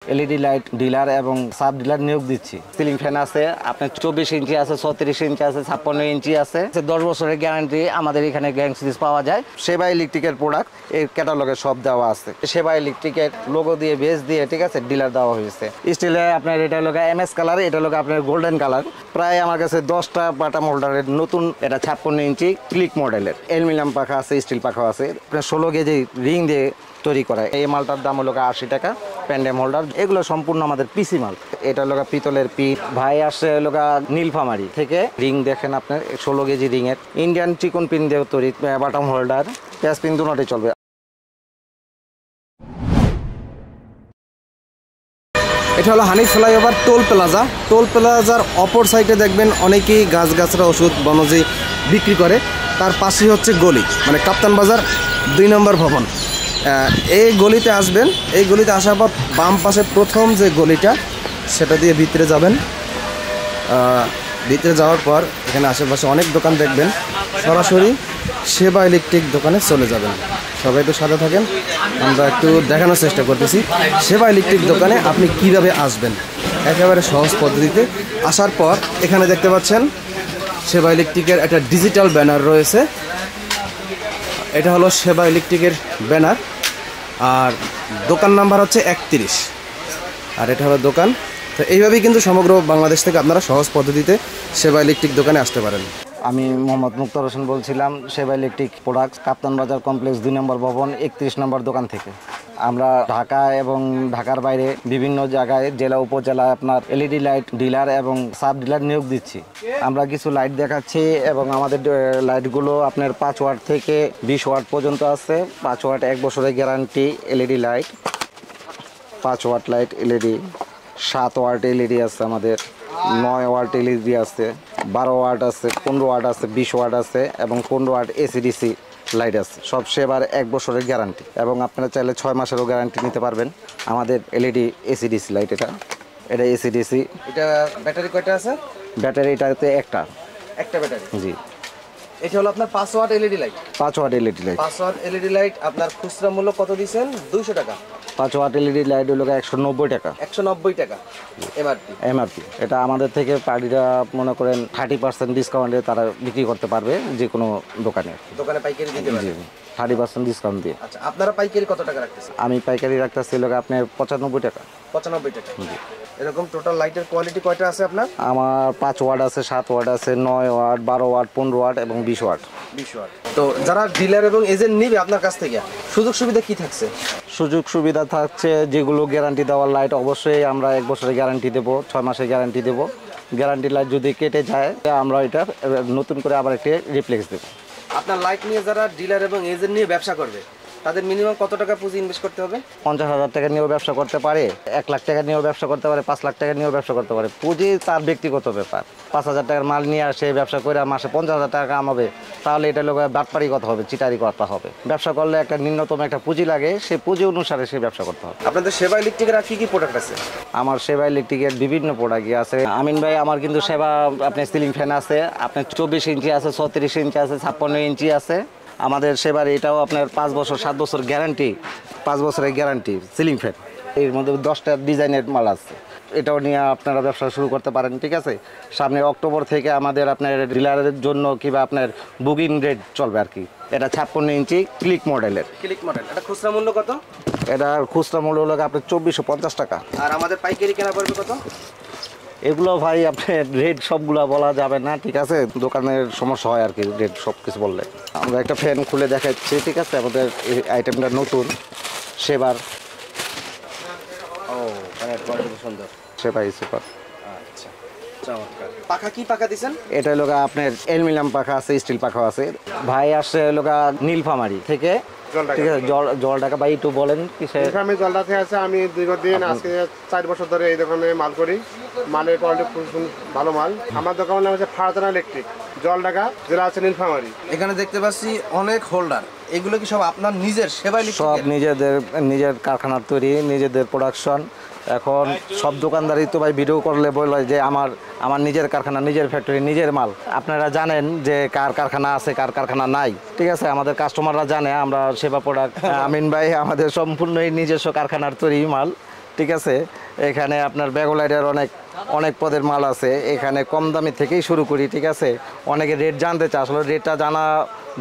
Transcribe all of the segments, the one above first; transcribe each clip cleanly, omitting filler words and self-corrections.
LED light dealer এবং sub dealer নিয়োগ দিচ্ছি। সিলিং ফ্যান আছে, আপনার 24 ইঞ্চি আছে, 36 ইঞ্চি আছে, 56 ইঞ্চি আছে। 10 বছরের গ্যারান্টি আমাদের এখানে গ্যাং সিরিজ পাওয়া যায়। সেবা ইলেকট্রিকের প্রোডাক্ট এর ক্যাটালগে সব দেওয়া আছে। সেবা ইলেকট্রিকের লোগো দিয়ে বেস দিয়ে ঠিক আছে ডিলার দেওয়া হয়েছে। স্টিলে আপনার এটা লোগো এমএস কালার, এটা লোগো আপনার গোল্ডেন কালার। প্রায় আমার কাছে 10টা বাটাম হোল্ডারের নতুন এটা 56 ইঞ্চি ক্লিক মডেলের অ্যালুমিনিয়াম পাখা আছে, স্টিল পাখা আছে। আপনার 16 কেজি রিং দিয়ে তৈরি করা। এই মালটার দাম হলো 80 টাকা। প্যান্ডেম হোল্ডার এগুলো সম্পূর্ণ আমাদের পিসি মাল। এটা হলো পিতলের পিঠ। ভাই আসছে হলো নীলফামারি থেকে। রিং দেখেন আপনার 16 কেজি রিং এর ইন্ডিয়ান চিকন পিন দিয়ে তৈরি বাটাম হোল্ডার, প্যাচ পিন দুটোই চলবে। এটা হলো Hanif flyover toll plaza. Toll প্লাজার অপর সাইডে দেখবেন অনেকেই গাছগাছরা ওষুধ বনজি বিক্রি করে। তার পাশেই হচ্ছে গলি, মানে কাপ্তান বাজার 2 নম্বর ভবন। এই গলিতে আসবেন। এই গলিতে আসার পর বাম পাশে প্রথম যে গলিটা সেটা দিয়ে ভিতরে যাবেন। ভিতরে যাওয়ার পর এখানে আশেপাশে অনেক দোকান দেখবেন। সরাসরি সেবা ইলেকট্রিক দোকানে চলে যাবেন। সবাই তো সাথে থাকেন, আমরা একটু দেখানোর চেষ্টা করতেছি সেবা ইলেকট্রিক দোকানে আপনি কিভাবে আসবেন একেবারে সহজ পদ্ধতিতে। আসার পর এখানে দেখতে পাচ্ছেন সেবা ইলেকট্রিকের একটা ডিজিটাল ব্যানার রয়েছে। এটা হলো সেবা ইলেকট্রিকের ব্যানার, আর দোকান নাম্বার হচ্ছে 31, আর এটা হলো দোকান। তো এইভাবেই কিন্তু সমগ্র বাংলাদেশ থেকে আপনারা সহজ পদ্ধতিতে সেবা ইলেকট্রিক দোকানে আসতে পারেন। আমি মোহাম্মদ মুক্তার হোসেন বলছিলাম, সেবা ইলেকট্রিক প্রোডাক্টস, কাপ্তান বাজার কমপ্লেক্স 2 নম্বর ভবন 31 নম্বর দোকান থেকে। আমরা ঢাকা এবং ঢাকার বাইরে বিভিন্ন জায়গায় জেলা উপজেলায় আপনার এলইডি লাইট ডিলার এবং সাব ডিলার নিয়োগ দিচ্ছি। আমরা কিছু লাইট দেখাচ্ছি এবং আমাদের লাইটগুলো আপনার 5 ওয়াট থেকে 20 ওয়াট পর্যন্ত আছে। 5 ওয়াট 1 বছরের guarantee LED light. 5 watt light LED, 7 watt LED আছে আমাদের, 9 ওয়াট এলইডি আছে, 12 ওয়াট আছে, 15 ওয়াট আছে, 20 ওয়াট আছে এবং 15 ওয়াট এসিডিসি লাইট আছে। সব সেবার 1 বছরের গ্যারান্টি এবং আপনারা চাইলে 6 মাসেরও গ্যারান্টি নিতে পারবেন। আমাদের এলইডি এসিডিসি লাইট, এটা এসিডিসি। এটা ব্যাটারি কয়টা আছে? ব্যাটারি এটাতে একটা ব্যাটারি। জি। এটা হলো আপনার 5 watt LED light. 5 watt LED light. 5 watt LED light আপনার খুচরা মূল্য কত দিয়েছেন? 200 টাকা। 5 ওয়াট এলইডি লাইট হলো 190 টাকা। 190 টাকা এমআরপি। এটা আমাদের থেকে পার্টিরা মনে করেন 30% ডিসকাউন্টে তারা বিক্রি করতে পারবে যে কোনো দোকানে পাইকারি দিতে পারবে। 30% ডিসকাউন্ট দিয়ে। আচ্ছা, আপনারা পাইকারি কত টাকা রাখতেছেন? আমি পাইকারি রাখতেছি আপনার 95 টাকা। 95 টাকা। এরকম টোটাল লাইটের কোয়ালিটি কয়টা আছে আপনার? আমার 5 ওয়াট আছে, 7 ওয়াট আছে, 9 ওয়াট, 12 ওয়াট, 15 ওয়াট এবং 20 ওয়াট। তো যারা ডিলার এবং এজেন্ট নিবে আপনার কাছ থেকে সুযোগ সুবিধা কি থাকছে? সুযোগ সুবিধা থাকছে যেগুলো গ্যারান্টি দেওয়ার লাইট অবশ্যই আমরা 1 বছরের গ্যারান্টি দেবো, 6 মাসের গ্যারান্টি দেবো। গ্যারান্টি লাইট যদি কেটে যায় আমরা এটা নতুন করে আবার একটা রিপ্লেস দেবো। আপনার লাইট নিয়ে যারা ডিলার এবং এজেন্ট নিয়ে ব্যবসা করবে তাদের মিনিমাম কত টাকা পুঁজি ইনভেস্ট করতে হবে? 50,000 টাকা নিয়েও ব্যবসা করতে পারে, 1 লাখ টাকা নিয়েও ব্যবসা করতে পারে, 5 লাখ টাকা নিয়েও ব্যবসা করতে পারে। পুঁজি তার ব্যক্তিগত ব্যাপার। 5,000 টাকার মাল নিয়ে আসে ব্যবসা করে মাসে 50,000 টাকা কামাবে, তাহলে এটা লোক বাটপারি কথা হবে, চিটারি কথা হবে। ব্যবসা করলে একটা ন্যূনতম একটা পুঁজি লাগে, সেই পুঁজি অনুসারে সে ব্যবসা করতে হবে। আপনাদের সেবা ইলেকট্রিকের আর কি প্রোডাক্ট আছে? আমার সেবা ইলেকট্রিকের বিভিন্ন প্রোডাক্ট আছে। আমিন ভাই আমার কিন্তু সেবা আপনার সিলিং ফ্যান আছে, আপনার 24 ইঞ্চি আছে, 36 ইঞ্চি আছে, 56 ইঞ্চি আছে। আমাদের সেবার এটাও আপনার 5 বছর 7 বছর গ্যারান্টি, 5 বছরের গ্যারান্টি সিলিং ফ্যান। এর মধ্যে 10টা ডিজাইনের মাল আছে। এটাও নিয়ে আপনারা ব্যবসা শুরু করতে পারেন, ঠিক আছে। সামনে অক্টোবর থেকে আমাদের আপনার ডিলারের জন্য কিংবা আপনার বুকিং রেট চলবে আর কি। এটা 56 ইঞ্চি ক্লিক মডেলের। এটা খুচরা মূল্য কত? এটার খুচরা মূল্য হলো আপনার 2450 টাকা। আর আমাদের পাইকারি কেনা পড়বে কত? এগুলো ভাই আপনার রেট সবগুলো বলা যাবে না, ঠিক আছে। দোকানের সমস্যা হয় আর কি রেট সব কিছু বললে। আমরা একটা ফ্যান খুলে দেখাচ্ছি, ঠিক আছে। আমাদের এই আইটেমটা নতুন সেবার। সুন্দর সেবাই সুপার। আচ্ছা, চমৎকার। পাখা কি পাখা দিছেন? এটা হলো আপনার অ্যালুমিনিয়াম পাখা আছে, স্টিল পাখা আছে। ভাই আসছে হলো নীলফামারি থেকে, ঠিক আছে। জলঢাকা ভাই একটু বলেন কিসে? আমি জলঢাকা আছে। আমি দীর্ঘদিন আজকে 4 বছর ধরে এই দোকানে মাল করি। মালের কোয়ালিটি খুব ভালো মাল। আমার দোকানের নাম হচ্ছে ফারজানা ইলেকট্রিক, জলঢাকা, জেলা আছে নীলফামারী। এখানে দেখতে পাচ্ছি অনেক হোল্ডার। এগুলো কি সব আপনার নিজের সেবা ইলেকট্রিক? সব নিজের কারখানার তৈরি, নিজেদের প্রোডাকশন। এখন সব দোকানদারই তো ভাই ভিডিও করলে বলে যে আমার নিজের কারখানা, নিজের ফ্যাক্টরি, নিজের মাল। আপনারা জানেন যে কার কারখানা আছে, কার কারখানা নাই, ঠিক আছে। আমাদের কাস্টমাররা জানে আমরা সেবা প্রোডাক্ট। আমিন ভাই আমাদের সম্পূর্ণই নিজস্ব কারখানার তৈরি মাল, ঠিক আছে। এখানে আপনার ব্যাগোলাইডের অনেক পদের মাল আছে, এখানে কম দামি থেকেই শুরু করি, ঠিক আছে। অনেকে রেট জানতে চায়, আসলে রেটটা জানা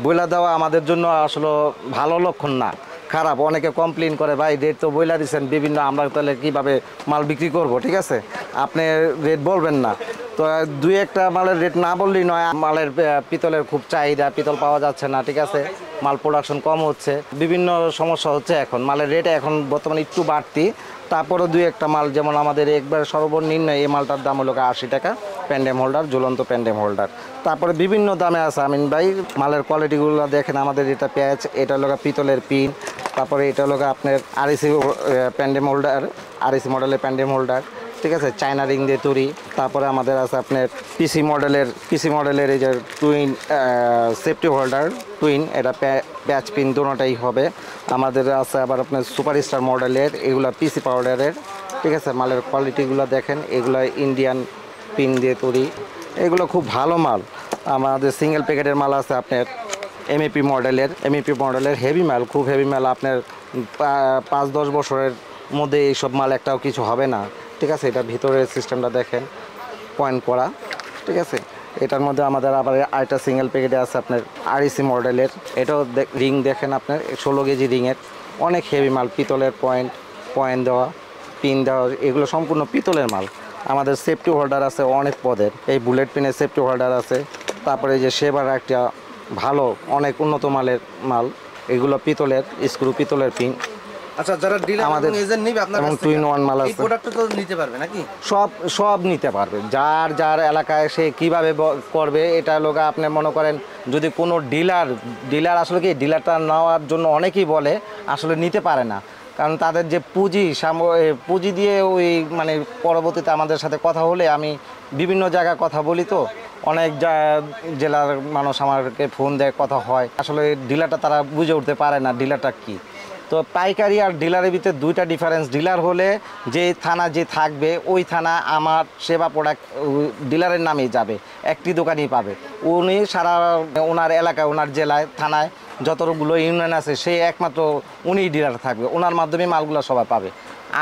বইলা দেওয়া আমাদের জন্য আসলে ভালো লক্ষণ না, খারাপ। অনেকে কমপ্লেন করে ভাই রেট তো বইলা দিচ্ছেন বিভিন্ন, আমরা তাহলে কীভাবে মাল বিক্রি করব, ঠিক আছে। আপনি রেট বলবেন না তো দুই একটা মালের রেট না বললেই নয়। মালের পিতলের খুব চাহিদা, পিতল পাওয়া যাচ্ছে না, ঠিক আছে। মাল প্রোডাকশন কম হচ্ছে, বিভিন্ন সমস্যা হচ্ছে। এখন মালের রেট এখন বর্তমানে একটু বাড়তি, তারপরে দুই একটা মাল যেমন আমাদের একবার সর্বনিম্ন এই মালটার দাম হলো 80 টাকা, প্যান্ডেম হোল্ডার, ঝুলন্ত প্যান্ডেম হোল্ডার। তারপরে বিভিন্ন দামে আছে আমিন ভাই। মালের কোয়ালিটিগুলো দেখেন, আমাদের এটা প্যাচ, এটা হলো পিতলের পিন, তারপরে এটা হলো আপনার আরএসি প্যান্ডেম হোল্ডার, আরএসি মডেলের প্যান্ডেম হোল্ডার, ঠিক আছে, চায়না রিং দিয়ে তৈরি। তারপরে আমাদের আছে আপনার পিসি মডেলের এই যে টুইন সেফটি হোল্ডার টুইন, এটা প্যাচ পিন দুটোটাই হবে। আমাদের আছে আবার আপনার সুপারস্টার মডেলের, এগুলো পিসি পাউডারের, ঠিক আছে। মালের কোয়ালিটিগুলো দেখেন, এগুলো ইন্ডিয়ান পিন দিয়ে তৈরি, এগুলো খুব ভালো মাল। আমাদের সিঙ্গেল প্যাকেটের মাল আছে আপনার এমএপি মডেলের হেভি মাল, খুব হেভি মাল। আপনার 5-10 বছরের মধ্যে এইসব মাল একটাও কিছু হবে না, ঠিক আছে। এটা ভিতরের সিস্টেমটা দেখেন, পয়েন্ট করা, ঠিক আছে। এটার মধ্যে আমাদের আবার আরেকটা সিঙ্গেল প্যাকেটে আছে আপনার আরএসি মডেলের, এটাও রিং দেখেন আপনার 16 কেজি রিংয়ের, অনেক হেভি মাল। পিতলের পয়েন্ট দেওয়া, পিন দেওয়া, এগুলো সম্পূর্ণ পিতলের মাল। আমাদের সেফটি হোল্ডার আছে অনেক পদের, এই বুলেট পিনের সেফটি হোল্ডার আছে। তারপরে এই যে সেবার একটা ভালো অনেক উন্নত মালের মাল, এগুলো পিতলের স্ক্রু, পিতলের পিন। আচ্ছা, যারা ডিলার আমাদের এজেন্ট নিবে আপনার এবং কাছ থেকে, টুইন ওয়ান মাল এই আছে, প্রোডাক্টটা তো নিতে পারবে নাকি? সব নিতে পারবে। যার এলাকায় সে কিভাবে করবে, এটা লোক আপনি মনে করেন যদি কোনো ডিলার আসলে কি ডিলারটা নেওয়ার জন্য অনেকেই বলে, আসলে নিতে পারে না। কারণ তাদের যে পুঁজি দিয়ে ওই মানে পরবর্তীতে আমাদের সাথে কথা হলে, আমি বিভিন্ন জায়গায় কথা বলি তো, অনেক জেলার মানুষ আমাকে ফোন দেয়, কথা হয়, আসলে ডিলারটা তারা বুঝে উঠতে পারে না ডিলারটা কী। তো পাইকারি আর ডিলারের ভিতরে দুইটা ডিফারেন্স। ডিলার হলে যে থানা যে থাকবে, ওই থানা আমার সেবা প্রোডাক্ট ডিলারের নামেই যাবে, একটি দোকানই পাবে। উনি সারা ওনার এলাকায়, ওনার জেলায়, থানায় যতগুলো ইউনিয়ন আছে, সে একমাত্র উনিই ডিলার থাকবে, ওনার মাধ্যমে মালগুলো সবাই পাবে।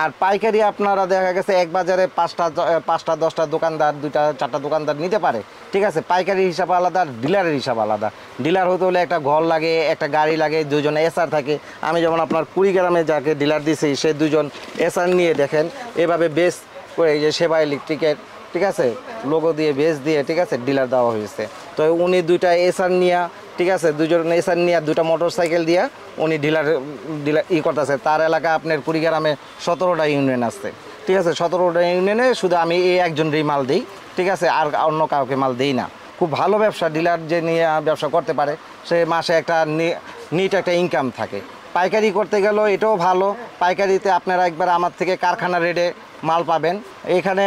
আর পাইকারি আপনারা দেখা গেছে এক বাজারে 5টা 10টা দোকানদার, 2টা 4টা দোকানদার নিতে পারে, ঠিক আছে। পাইকারি হিসাব আলাদা, ডিলারের হিসাব আলাদা। ডিলার হতে হলে একটা ঘর লাগে, একটা গাড়ি লাগে, 2জন এসআর থাকে। আমি যেমন আপনার কুড়িগ্রামে যাকে ডিলার দিছি, সে 2জন এসআর নিয়ে দেখেন এভাবে বেস করে, এই যে সেবা ইলেকট্রিকের, ঠিক আছে, লোগো দিয়ে বেস দিয়ে, ঠিক আছে, ডিলার দেওয়া হয়েছে। তো উনি 2টা এসআর নিয়ে, ঠিক আছে, 2জন এসআর নিয়ে 2টা মোটর সাইকেল দিয়ে উনি ডিলার করতেছে। তার এলাকা আপনার কুড়িগ্রামে 17টা ইউনিয়ন আছে, ঠিক আছে। 17টা ইউনিয়নে শুধু আমি এই একজনেরই মাল দিই, ঠিক আছে, আর অন্য কাউকে মাল দিই না। খুব ভালো ব্যবসা। ডিলার যে নিয়ে ব্যবসা করতে পারে, সে মাসে একটা নিট একটা ইনকাম থাকে। পাইকারি করতে গেলেও এটাও ভালো। পাইকারিতে আপনারা একবার আমার থেকে কারখানা রেটে মাল পাবেন। এখানে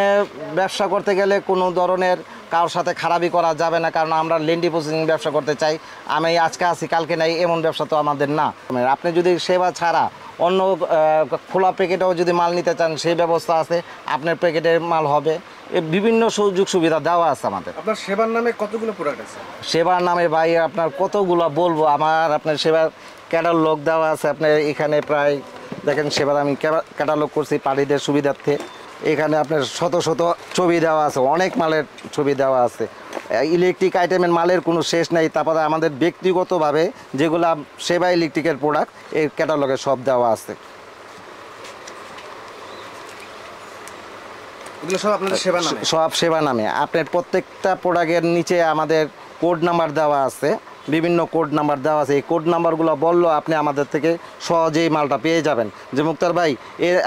ব্যবসা করতে গেলে কোনো ধরনের কারোর সাথে খারাপই করা যাবে না, কারণ আমরা লেন্ডি প্রসেসিং ব্যবসা করতে চাই। আমি আজকে আসি কালকে নাই, এমন ব্যবসা তো আমাদের না। আপনি যদি সেবা ছাড়া অন্য খোলা প্যাকেটেও যদি মাল নিতে চান, সেই ব্যবস্থা আছে, আপনার প্যাকেটের মাল হবে। বিভিন্ন সুযোগ সুবিধা দেওয়া আছে আমাদের। আপনার সেবার নামে কতগুলো প্রোডাক্ট আছে? সেবার নামে ভাই আপনার কতগুলো বলবো, আপনার সেবার ক্যাটালগ দেওয়া আছে। আপনার এখানে প্রায় দেখেন সেবার আমি ক্যাটালগ করছি পার্টিদের সুবিধার্থে। এখানে আপনার শত ছবি দেওয়া আছে, অনেক মালের ছবি দেওয়া আছে। ইলেকট্রিক আইটেমের মালের কোনো শেষ নেই। তারপরে আমাদের ব্যক্তিগতভাবে যেগুলা সেবা ইলেকট্রিকের প্রোডাক্ট, এই ক্যাটালগে সব দেওয়া আছে। এগুলো সব আপনাদের সেবা নামে? সব সেবা নামে। আপনার প্রত্যেকটা প্রোডাক্টের নিচে আমাদের কোড নাম্বার দেওয়া আছে, বিভিন্ন কোড নাম্বার দেওয়া আছে। এই কোড নাম্বারগুলো বললেও আপনি আমাদের থেকে সহজেই মালটা পেয়ে যাবেন। যে মুক্তার ভাই এর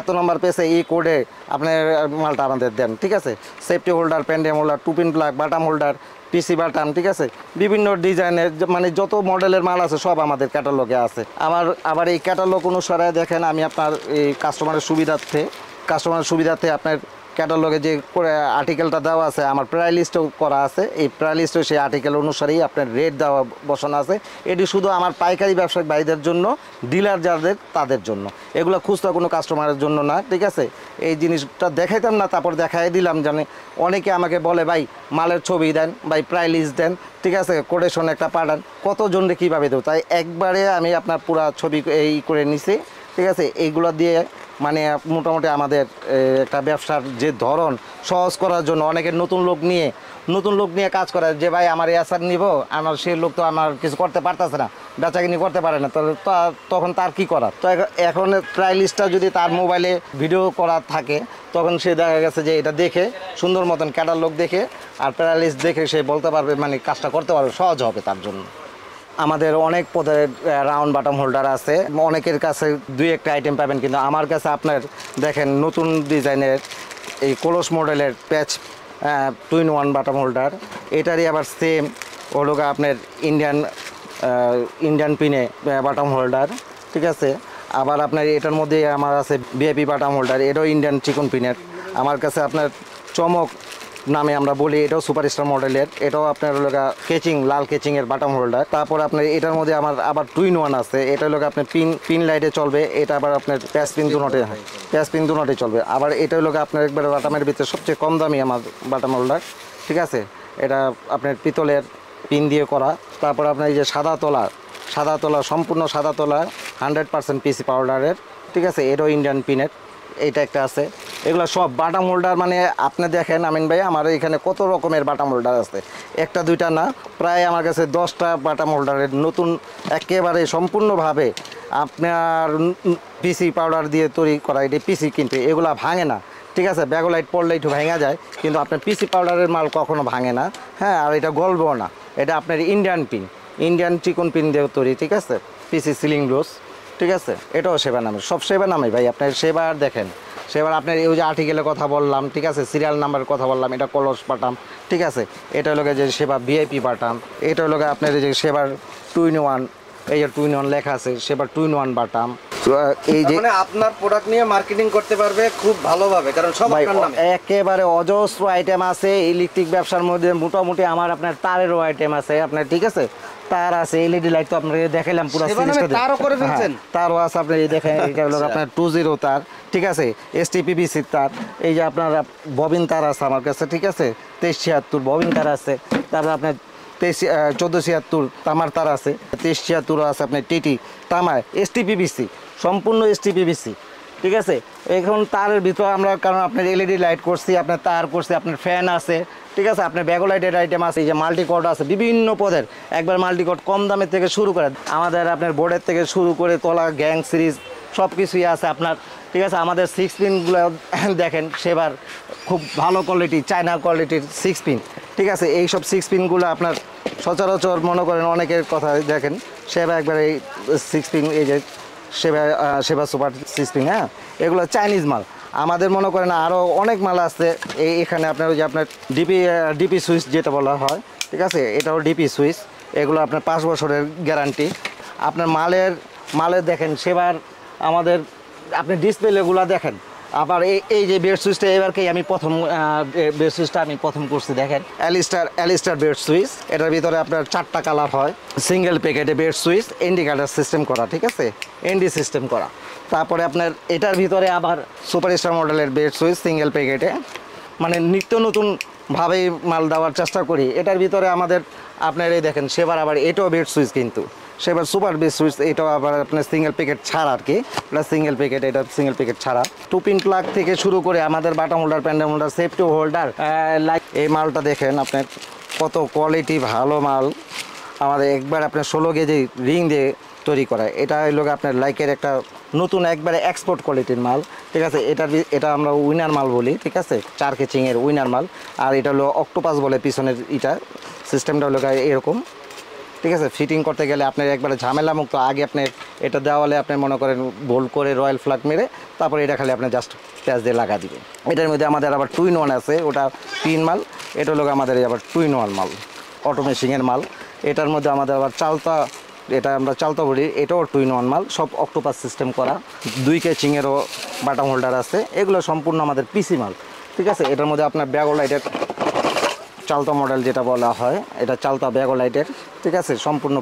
এত নাম্বার পেয়েছে, এই কোডে আপনার মালটা আমাদের দেন, ঠিক আছে। Safety holder, pendant holder, two pin plug, batten holder, PC batten, ঠিক আছে, বিভিন্ন ডিজাইনের মানে যত মডেলের মাল আছে সব আমাদের ক্যাটালগে আছে। আবার এই ক্যাটালগ অনুসারে দেখেন, আমি আপনার এই কাস্টমারের সুবিধার্থে আপনার ক্যাটালগে যে আর্টিকেলটা দেওয়া আছে, আমার প্রায় লিস্টও করা আছে। এই প্রায় লিস্টও সেই আর্টিকেল অনুসারেই আপনার রেট দেওয়া বসানো আছে। এটি শুধু আমার পাইকারি ব্যবসায়িক ভাইদের জন্য, ডিলার যাদের তাদের জন্য, এগুলো খুচরা কোনো কাস্টমারের জন্য না, ঠিক আছে। এই জিনিসটা দেখাইতাম না, তারপর দেখাই দিলাম। জানি অনেকে আমাকে বলে ভাই মালের ছবি দেন, ভাই প্রায় লিস্ট দেন, ঠিক আছে, কোটেশন একটা পাঠান, কতজনকে কীভাবে দেবো। তাই একবারে আমি আপনার পুরা ছবি এই করে নিছি, ঠিক আছে। এইগুলো দিয়ে মানে মোটামুটি আমাদের একটা ব্যবসার যে ধরন সহজ করার জন্য অনেকের নতুন লোক নিয়ে কাজ করে যে ভাই আমার এসার নিব, আমার সেই লোক তো আমার কিছু করতে পারতেছে না, বেচাকিনি করতে পারে না, তাহলে তখন তার কি করার। তো এখন প্রায় লিস্টটা যদি তার মোবাইলে ভিডিও করা থাকে তখন সে দেখা গেছে যে এটা দেখে সুন্দর মতন ক্যাটালগ দেখে আর প্রায় লিস্ট দেখে সে বলতে পারবে, মানে কাজটা করতে পারবে, সহজ হবে তার জন্য। আমাদের অনেক পদের রাউন্ড বাটাম হোল্ডার আছে, অনেকের কাছে 2-1টা আইটেম পাবেন, কিন্তু আমার কাছে আপনার দেখেন নতুন ডিজাইনের এই কলস মডেলের প্যাচ 2-in-1 বাটাম হোল্ডার, এটারই আবার সেম ওলোগা আপনার ইন্ডিয়ান পিনে বাটাম হোল্ডার, ঠিক আছে। আবার আপনার এটার মধ্যে আমার আছে ভিআইপি বাটাম হোল্ডার, এটাও ইন্ডিয়ান চিকন পিনের। আমার কাছে আপনার চমক নামে আমরা বলি, এটাও সুপারস্টার মডেলের, এটাও আপনার লোকা কেচিং লাল কেচিংয়ের বাটাম হোল্ডার। তারপর আপনার এটার মধ্যে আমার আবার 2-in-1 আছে, এটা লোক আপনার পিন লাইটে চলবে, এটা আবার আপনার প্যাচ পিন দুনোটে চলবে। আবার এটা লোক আপনার একবারে বাটামের ভিতরে সবচেয়ে কম দামি আমার বাটাম হোল্ডার, ঠিক আছে। এটা আপনার পিতলের পিন দিয়ে করা। তারপর আপনার এই যে সাদা তোলা সম্পূর্ণ সাদা তোলা 100% পিসি পাউডারের, ঠিক আছে, এটাও ইন্ডিয়ান পিনের, এইটা একটা আছে। এগুলো সব বাটাম হোল্ডার, মানে আপনি দেখেন আমিন ভাই আমার এখানে কত রকমের বাটাম হোল্ডার আছে, 1টা 2টা না, প্রায় আমার কাছে 10টা বাটাম হোল্ডারের নতুন একেবারে সম্পূর্ণভাবে আপনার পিসি পাউডার দিয়ে তৈরি করা। এটি পিসি কিন্তু এগুলো ভাঙে না, ঠিক আছে, ব্যাগোলাইট পড়লে একটু ভেঙে যায়, কিন্তু আপনার পিসি পাউডারের মাল কখনো ভাঙে না, হ্যাঁ। আর এটা গলবেও না, এটা আপনার ইন্ডিয়ান চিকন পিন দিয়ে তৈরি, ঠিক আছে, পিসি সিলিং ব্রোস, ঠিক আছে। এটাও সেবা নামে, সব সেবা নামে ভাই। আপনার সেবার দেখেন, সেবার আপনার এই যে আর্টিকেলের কথা বললাম, ঠিক আছে, সিরিয়াল নাম্বারের কথা বললাম, এটা কলস বাটাম, ঠিক আছে। এটা হলো যে সেবা ভিআইপি বাটাম, এটা হলো আপনার এই যে সেবার 2-in-1, এই যে 2-in-1 লেখা আছে, সেবার 2-in-1 বাটাম। এই যে মানে আপনার প্রোডাক্ট নিয়ে মার্কেটিং করতে পারবে খুব ভালোভাবে, কারণ সব আপনার নামে। একেবারে অজস্র আইটেম আছে ইলেকট্রিক ব্যবসার মধ্যে। মোটামুটি আমার আপনার তারেরও আইটেম আছে আপনার, ঠিক আছে, তার আছে, এলইডি লাইট তো আপনাকে দেখাইলাম পুরো সিরিজটা, তারও করে ফেলছেন। তারও আছে আপনার, এই দেখেন এটা হলো আপনার 20 তার, ঠিক আছে, STPBC তার। এই যে আপনার ববিন তার আছে আমার কাছে, ঠিক আছে, 2376 ববিন তার আছে। তারপর আপনার 1476 তামার তার আছে, 2376 আছে আপনার টিটি তামার, STPBC সম্পূর্ণ STPBC, ঠিক আছে। এখন তারের ভিতরে আমরা, কারণ আপনার এলইডি লাইট করছি, আপনার তার করছি, আপনার ফ্যান আছে, ঠিক আছে, আপনার ব্যাগোলাইটের আইটেম আছে, এই যে মাল্টিকর্ড আছে বিভিন্ন পদের, একবার মাল্টিকর্ড কম দামের থেকে শুরু করে আমাদের আপনার বোর্ডের থেকে শুরু করে তলা গ্যাং সিরিজ সব কিছুই আছে আপনার, ঠিক আছে। আমাদের 6 পিনগুলো দেখেন সেবার খুব ভালো কোয়ালিটি, চায়না কোয়ালিটির 6 পিন, ঠিক আছে। এই সব 6 পিনগুলো আপনার সচরাচর মনে করেন অনেকের কথা দেখেন, সেবা একবার এই 6 পিন, এই যে সেবা সুপার 6 পিন, হ্যাঁ, এগুলো চাইনিজ মাল। আমাদের মনে করেন আরও অনেক মাল আছে এখানে আপনার, ওই যে আপনার ডিপি সুইচ যেটা বলা হয়, ঠিক আছে, এটাও ডিপি সুইচ, এগুলো আপনার 5 বছরের গ্যারান্টি। আপনার মালের দেখেন সেবার আমাদের আপনি ডিসপ্লেগুলো দেখেন। আবার এই যে বেড সুইচটা এবারকেই আমি প্রথম করছি, দেখেন অ্যালিস্টার বেড সুইচ, এটার ভিতরে আপনার 4টা কালার হয়, সিঙ্গেল প্যাকেটে বেড সুইচ, ইন্ডিকেটার সিস্টেম করা, ঠিক আছে, এনডি সিস্টেম করা। তারপরে আপনার এটার ভিতরে আবার সুপারস্টার মডেলের বেড সুইচ সিঙ্গেল প্যাকেটে, মানে নিত্য নতুনভাবেই মাল দেওয়ার চেষ্টা করি। এটার ভিতরে আমাদের আপনার এই দেখেন সেবার আবার এটাও বেড সুইচ, কিন্তু সেবার সুপার বেড সুইচ, এটাও আবার আপনার সিঙ্গেল প্যাকেট ছাড়া আর কি, এটা সিঙ্গেল প্যাকেট, এটা সিঙ্গেল প্যাকেট ছাড়া। 2 পিন প্লাগ থেকে শুরু করে আমাদের batten holder, pendant holder, safety holder, like এই মালটা দেখেন আপনার কত কোয়ালিটি ভালো মাল। আমাদের একবার আপনার 16 কেজি রিং দিয়ে তৈরি করা, এটা হলো আপনার লাইকের একটা নতুন একবারে এক্সপোর্ট কোয়ালিটির মাল, ঠিক আছে। এটা আমরা উইনার মাল বলি, ঠিক আছে, 4 কেচিংয়ের উইনার মাল। আর এটা হলো অক্টোপাস বলে পিছনের, এটা সিস্টেমটা হলো এরকম, ঠিক আছে। ফিটিং করতে গেলে আপনার একবারে ঝামেলা মুক্ত। আগে আপনার এটা দেওয়ালে আপনি মনে করেন বোল্ড করে রয়্যাল ফ্ল্যাগ মেরে তারপরে এটা খালি আপনি জাস্ট প্যাচ দিয়ে লাগা দিবেন। এটার মধ্যে আমাদের আবার 2-in-1 আছে, ওটা 3 মাল, এটা হলো আমাদের আবার 2-in-1 মাল, অটোমেশিংয়ের মাল। এটার মধ্যে আমাদের আবার চালতা, এটা আমরা চালতা বলি, এটাও 2-in-1 মাল, সব অক্টোপাস সিস্টেম করা। 2 কেচিংয়েরও বাটাম হোল্ডার আছে, এগুলো সম্পূর্ণ আমাদের পিসি মাল, ঠিক আছে। এটার মধ্যে আপনার ব্যাগোলাইটের চালতা মডেল যেটা বলা হয়, এটা চালতা ব্যাগোলাইটের, ঠিক আছে, সম্পূর্ণ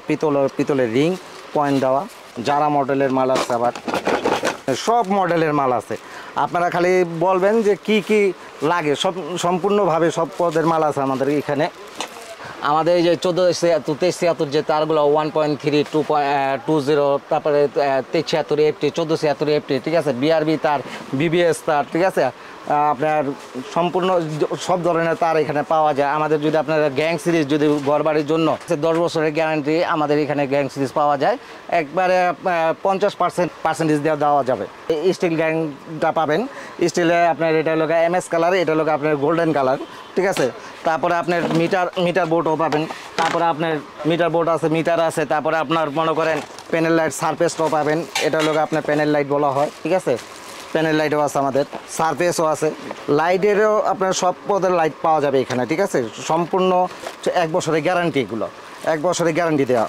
পিতলের রিং পয়েন্ট দেওয়া। যারা মডেলের মাল আছে, আবার সব মডেলের মাল আছে। আপনারা খালি বলবেন যে কি কি লাগে, সব সম্পূর্ণভাবে সব পদের মাল আছে আমাদের এখানে। আমাদের এই যে 1473 যে তারগুলো 1.3 2.20 তারপরে 73 এফটি 1476 এফটি, ঠিক আছে, বিআরবি তার, বিবিএস তার, ঠিক আছে, আপনার সম্পূর্ণ সব ধরনের তার এখানে পাওয়া যায়। আমাদের যদি আপনার গ্যাং সিরিজ যদি ঘরবাড়ির জন্য 10 বছরের গ্যারান্টি আমাদের এখানে গ্যাং সিরিজ পাওয়া যায়, একবারে 50% দেওয়া যাবে। স্টিল গ্যাংটা পাবেন, স্টিলে আপনার এটা হলো MS কালার, এটা হলো আপনার গোল্ডেন কালার, ঠিক আছে। তারপরে আপনার মিটার বোর্ডও পাবেন, তারপরে আপনার মিটার আছে, তারপরে আপনার মনে করেন প্যানেল লাইট সারফেসটাও পাবেন, এটা হলো আপনার প্যানেল লাইট বলা হয়, ঠিক আছে। প্যানেল লাইটও আছে, আমাদের সারফেসও আছে, লাইটেরও আপনার সব পদের লাইট পাওয়া যাবে এখানে, ঠিক আছে। সম্পূর্ণ 1 বছরের গ্যারান্টি, এগুলো 1 বছরের গ্যারান্টি দেওয়া।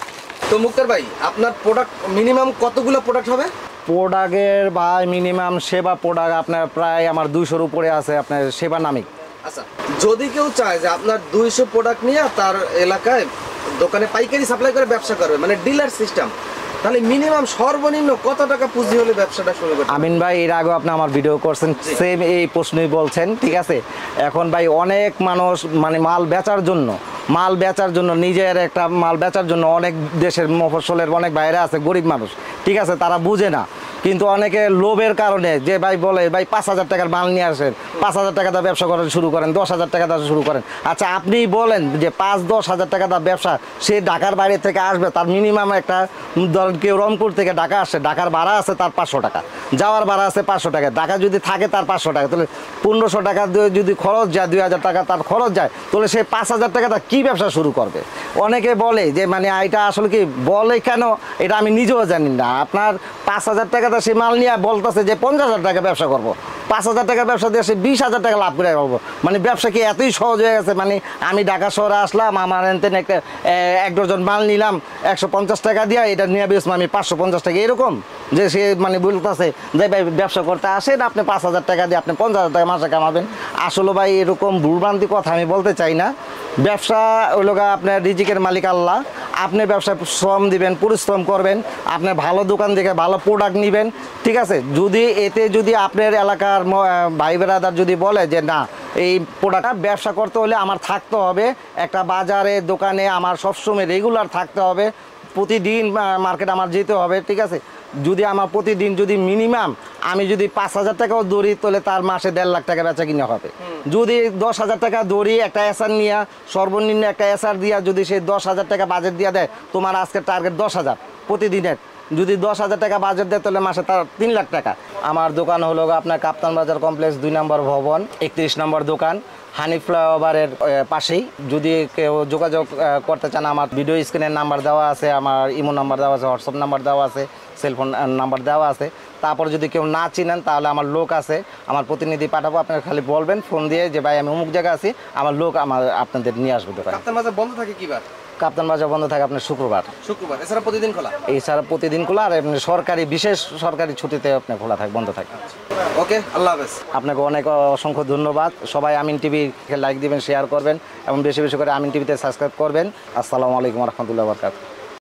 তো মুক্তার ভাই, আপনার প্রোডাক্ট মিনিমাম কতগুলো প্রোডাক্ট হবে? প্রোডাক্টের ভাই মিনিমাম সেবা প্রোডাক্ট আপনার প্রায় আমার 200-র উপরে আছে, আপনার সেবা নামিক। আচ্ছা, যদি কেউ চায় যে আপনার 200 প্রোডাক্ট নিয়ে তার এলাকায় দোকানে পাইকারি সাপ্লাই করে ব্যবসা করবে, মানে ডিলার সিস্টেম, তাহলে মিনিমাম সর্বনিম্ন কত টাকা পুঁজি হলে ব্যবসাটা শুরু করবে? আমিন ভাই, এর আগে আপনি আমার ভিডিও করছেন, সেম এই প্রশ্নই বলছেন, ঠিক আছে। এখন ভাই অনেক মানুষ মানে মাল বেচার জন্য নিজের একটা মাল বেচার জন্য অনেক দেশের মফস্বলের অনেক বাইরে আছে, গরিব মানুষ, ঠিক আছে, তারা বুঝে না। কিন্তু অনেকে লোভের কারণে যে ভাই বলে ভাই 5000 টাকার মাল নিয়ে আসেন, 5000 টাকা দিয়ে ব্যবসা করেন শুরু করেন, 10,000 টাকা দিয়ে শুরু করেন। আচ্ছা, আপনি বলেন যে 5-10 হাজার টাকা দিয়ে ব্যবসা, সে ঢাকার বাইরে থেকে আসবে, তার মিনিমাম একটা ধরেন কেউ রংপুর থেকে ঢাকা আসে, ঢাকার ভাড়া আছে তার 500 টাকা, যাওয়ার ভাড়া আছে 500 টাকা, ঢাকা যদি থাকে তার 500 টাকা, তাহলে 1500 টাকা দিয়ে যদি খরচ যায়, 2000 টাকা তার খরচ যায়, তাহলে সে 5000 টাকা তার কী ব্যবসা শুরু করবে? অনেকে বলে যে মানে এটা আসলে কি বলে কেন এটা আমি নিজেও জানি না। আপনার 5000 টাকা সে মাল নিয়ে বলতেছে যে 50,000 টাকা ব্যবসা করবো, 5000 টাকার ব্যবসা দিয়ে সে 20,000 টাকা লাভ করে পাবো। মানে ব্যবসা কি এতই সহজ হয়ে গেছে? মানে আমি ঢাকা শহরে আসলাম, আমার এনতেন একটা 1 ডজন মাল নিলাম 150 টাকা দিয়ে, এটা নিয়ে বেশ আমি 550 টাকা, এরকম যে সে মানে বলতেছে যে ভাই ব্যবসা করতে আসেন, আপনি 5000 টাকা দিয়ে আপনি 50,000 টাকা মাসে কামাবেন। আসলে ভাই এরকম ভুলভ্রান্তি কথা আমি বলতে চাই না। ব্যবসা ওই লোক আপনার রিজিকের মালিক আল্লাহ, আপনি ব্যবসায় শ্রম দিবেন, পরিশ্রম করবেন, আপনি ভালো দোকান থেকে ভালো প্রোডাক্ট নেবেন, ঠিক আছে। যদি আপনার এলাকার ভাই বেড়াদার যদি বলে যে না এই প্রোডাক্ট ব্যবসা করতে হলে আমার থাকতে হবে একটা বাজারে দোকানে, আমার সবসময় রেগুলার থাকতে হবে, প্রতিদিন মার্কেট আমার যেতে হবে, ঠিক আছে। যদি আমার প্রতিদিন যদি মিনিমাম আমি যদি 5,000 টাকাও দৌড়ি, তাহলে তার মাসে 1.5 লাখ টাকা বেচা কিনা হবে। যদি 10,000 টাকা দৌড়ি, একটা এসআর নিয়ে সর্বনিম্ন একটা এসআর দিয়া যদি সে 10,000 টাকা বাজেট দিয়ে দেয়, তোমার আজকের টার্গেট 10,000 প্রতিদিনের, যদি 10,000 টাকা বাজেট দেয় তাহলে মাসে তার 3 লাখ টাকা। আমার দোকান হলো আপনার কাপ্তান বাজার কমপ্লেক্স 2 নম্বর ভবন, 31 নম্বর দোকান, হানি ফ্লাইওভারের পাশেই। যদি কেউ যোগাযোগ করতে চান, আমার ভিডিও স্ক্রিনের নাম্বার দেওয়া আছে, আমার ইমো নাম্বার দেওয়া আছে, হোয়াটসঅ্যাপ নাম্বার দেওয়া আছে, সেলফোন নাম্বার দেওয়া আছে। তারপর যদি কেউ না চিনেন তাহলে আমার লোক আছে, আমার প্রতিনিধি পাঠাবো, আপনারা খালি বলবেন ফোন দিয়ে যে ভাই আমি অমুক জায়গায় আছি, আমার লোক আপনাদের নিয়ে আসবে দোকানে। কাপ্তান বাজার বন্ধ থাকে কি বার? কাপ্তান বাজার বন্ধ থাকে আপনার শুক্রবার। এছাড়া প্রতিদিন খোলা? এছাড়া প্রতিদিন খোলা, আর এমনি বিশেষ সরকারি ছুটিতে আপনার খোলা থাকে, বন্ধ থাকে। ওকে, আল্লাহ হাফেজ। আপনাকে অনেক অসংখ্য ধন্যবাদ। সবাই আমিন টিভিকে লাইক দিবেন, শেয়ার করবেন এবং বেশি বেশি করে আমিন টিভিতে সাবস্ক্রাইব করবেন। আসসালামু আলাইকুম রহমতুল্লাহ বরকাত।